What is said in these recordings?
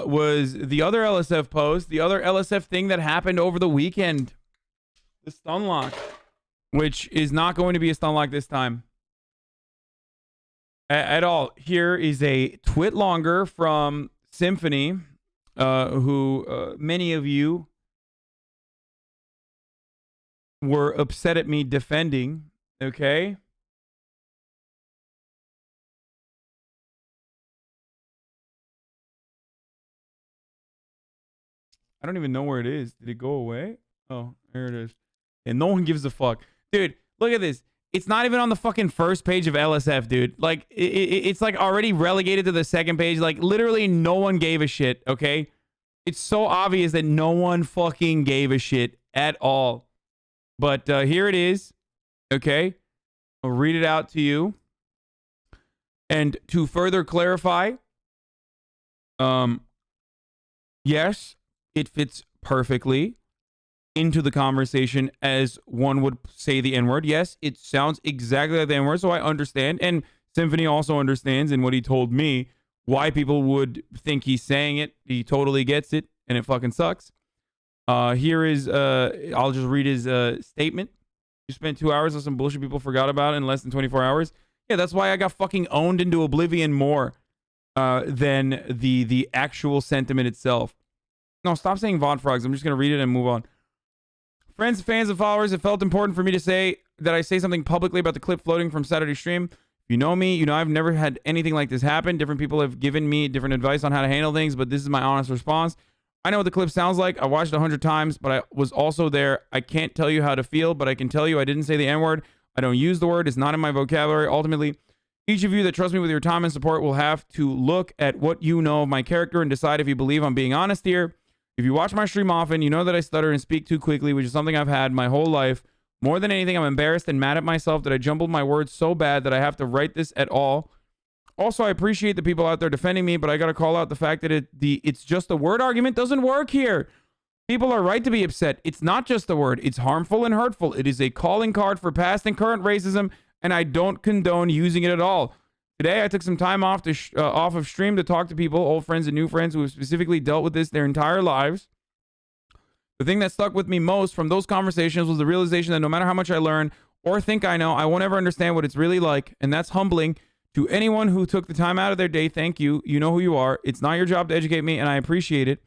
was the other LSF post, the other LSF thing that happened over the weekend. The stunlock, which is not going to be a stunlock this time. At all. Here is a TwitLonger from Symfuhny, who many of you were upset at me defending. Okay. I don't even know where it is. Did it go away? Oh, there it is. And no one gives a fuck. Dude, look at this. It's not even on the fucking first page of LSF, dude. Like, it's like already relegated to the second page. Like, literally no one gave a shit, okay? It's so obvious that no one fucking gave a shit at all. But here it is, okay? I'll read it out to you. And to further clarify, yes, it fits perfectly into the conversation as one would say the N-word. Yes, it sounds exactly like the N-word, so I understand. And Symfuhny also understands in what he told me why people would think he's saying it. He totally gets it, and it fucking sucks. Here is, I'll just read his statement. You spent 2 hours on some bullshit people forgot about in less than 24 hours. Yeah, that's why I got fucking owned into oblivion more than the actual sentiment itself. No, stop saying VOD frogs. I'm just going to read it and move on. Friends, fans, and followers, it felt important for me to say that I say something publicly about the clip floating from Saturday stream. If you know me, you know I've never had anything like this happen. Different people have given me different advice on how to handle things, but this is my honest response. I know what the clip sounds like. I watched it 100 times, but I was also there. I can't tell you how to feel, but I can tell you I didn't say the N-word. I don't use the word. It's not in my vocabulary. Ultimately, each of you that trust me with your time and support will have to look at what you know of my character and decide if you believe I'm being honest here. If you watch my stream often, you know that I stutter and speak too quickly, which is something I've had my whole life. More than anything, I'm embarrassed and mad at myself that I jumbled my words so bad that I have to write this at all. Also, I appreciate the people out there defending me, but I got to call out the fact that it's just a word argument doesn't work here. People are right to be upset. It's not just a word. It's harmful and hurtful. It is a calling card for past and current racism, and I don't condone using it at all. Today, I took some time off of stream to talk to people, old friends and new friends who have specifically dealt with this their entire lives. The thing that stuck with me most from those conversations was the realization that no matter how much I learn or think I know, I won't ever understand what it's really like, and that's humbling. To anyone who took the time out of their day, thank you. You know who you are. It's not your job to educate me, and I appreciate it.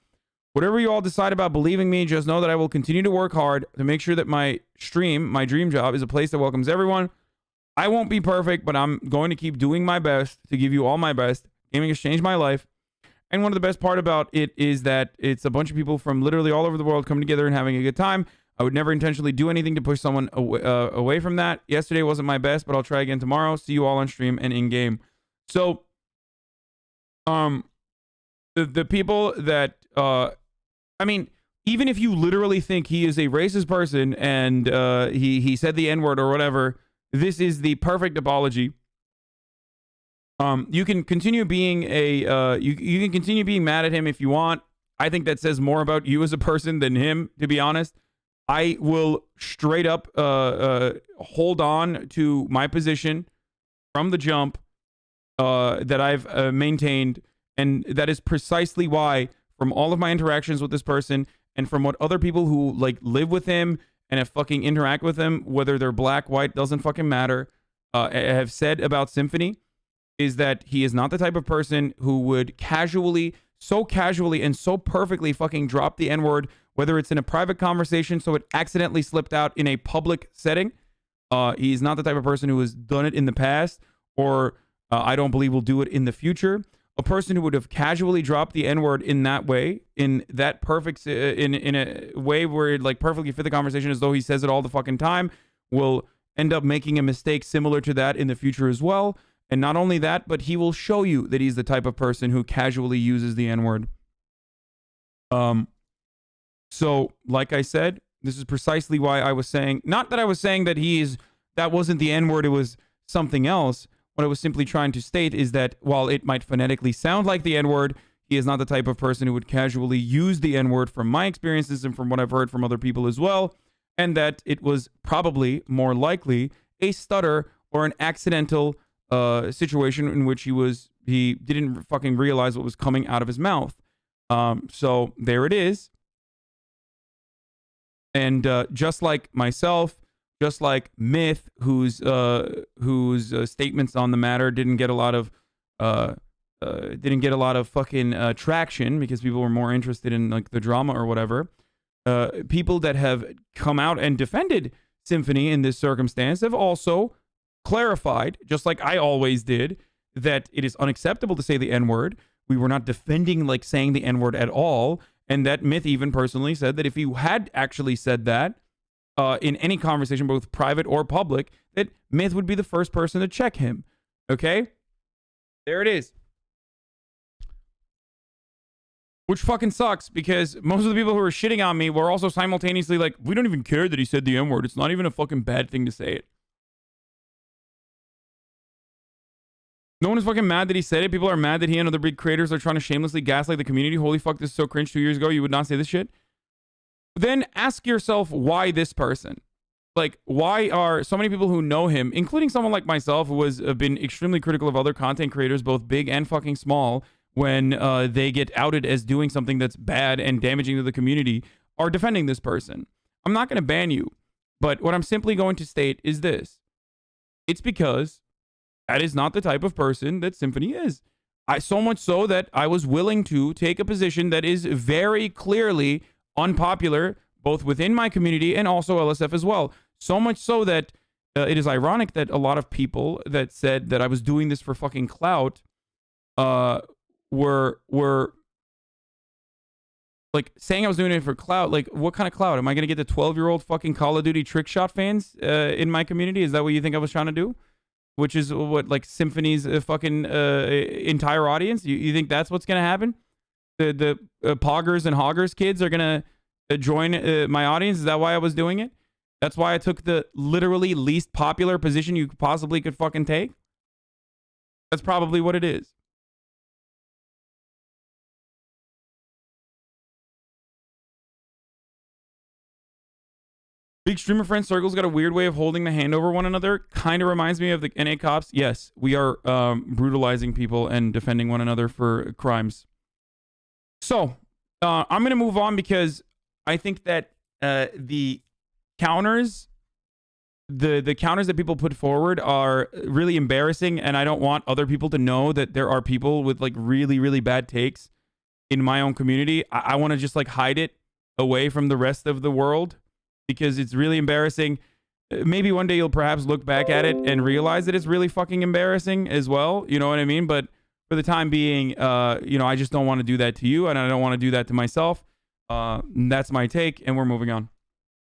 Whatever you all decide about believing me, just know that I will continue to work hard to make sure that my stream, my dream job, is a place that welcomes everyone. I won't be perfect, but I'm going to keep doing my best to give you all my best. Gaming has changed my life. And one of the best part about it is that it's a bunch of people from literally all over the world coming together and having a good time. I would never intentionally do anything to push someone away from that. Yesterday wasn't my best, but I'll try again tomorrow. See you all on stream and in game. So, the people that, I mean, even if you literally think he is a racist person and he said the N-word or whatever, this is the perfect apology. You can continue being you can continue being mad at him if you want. I think that says more about you as a person than him, to be honest. I will straight up hold on to my position from the jump that I've maintained, and that is precisely why, from all of my interactions with this person and from what other people who like live with him and have fucking interact with him, whether they're black, white, doesn't fucking matter, have said about Symfuhny, is that he is not the type of person who would so casually and so perfectly fucking drop the N-word, whether it's in a private conversation so it accidentally slipped out in a public setting. He's not the type of person who has done it in the past, or I don't believe will do it in the future. A person who would have casually dropped the N-word in that way, in that perfect, in a way where it like perfectly fit the conversation as though he says it all the fucking time, will end up making a mistake similar to that in the future as well. And not only that, but he will show you that he's the type of person who casually uses the N-word. So, like I said, this is precisely why I was saying, not that I was saying that that wasn't the N-word, it was something else. What I was simply trying to state is that while it might phonetically sound like the N-word, he is not the type of person who would casually use the N-word from my experiences and from what I've heard from other people as well. And that it was probably more likely a stutter or an accidental situation in which he didn't fucking realize what was coming out of his mouth. So there it is. And just like myself, just like Myth, whose statements on the matter didn't get a lot of fucking traction because people were more interested in like the drama or whatever. People that have come out and defended Symfuhny in this circumstance have also clarified, just like I always did, that it is unacceptable to say the N-word. We were not defending like saying the N-word at all. And that Myth even personally said that if he had actually said that in any conversation, both private or public, that Myth would be the first person to check him. Okay? There it is. Which fucking sucks because most of the people who were shitting on me were also simultaneously like, we don't even care that he said the N-word. It's not even a fucking bad thing to say it. No one is fucking mad that he said it. People are mad that he and other big creators are trying to shamelessly gaslight the community. Holy fuck, this is so cringe. 2 years ago, you would not say this shit. Then ask yourself, why this person? Like, why are so many people who know him, including someone like myself, who has been extremely critical of other content creators, both big and fucking small, when they get outed as doing something that's bad and damaging to the community, are defending this person? I'm not going to ban you, but what I'm simply going to state is this. It's because that is not the type of person that Symfuhny is. So much so that I was willing to take a position that is very clearly unpopular, both within my community and also LSF as well. So much so that it is ironic that a lot of people that said that I was doing this for fucking clout were like saying I was doing it for clout. Like, what kind of clout? Am I going to get the 12-year-old fucking Call of Duty trick shot fans in my community? Is that what you think I was trying to do? Which is what, like, Symfuhny's fucking entire audience? You think that's what's going to happen? The Poggers and Hoggers kids are going to join my audience? Is that why I was doing it? That's why I took the literally least popular position you possibly could fucking take? That's probably what it is. Big streamer friend circles got a weird way of holding the hand over one another. Kind of reminds me of the NA cops. Yes, we are brutalizing people and defending one another for crimes. So, I'm going to move on because I think that the counters, the counters that people put forward are really embarrassing, and I don't want other people to know that there are people with like really, really bad takes in my own community. I want to just like hide it away from the rest of the world, because it's really embarrassing. Maybe one day you'll perhaps look back at it and realize that it's really fucking embarrassing as well. You know what I mean? But for the time being, I just don't want to do that to you, and I don't want to do that to myself. That's my take, and we're moving on.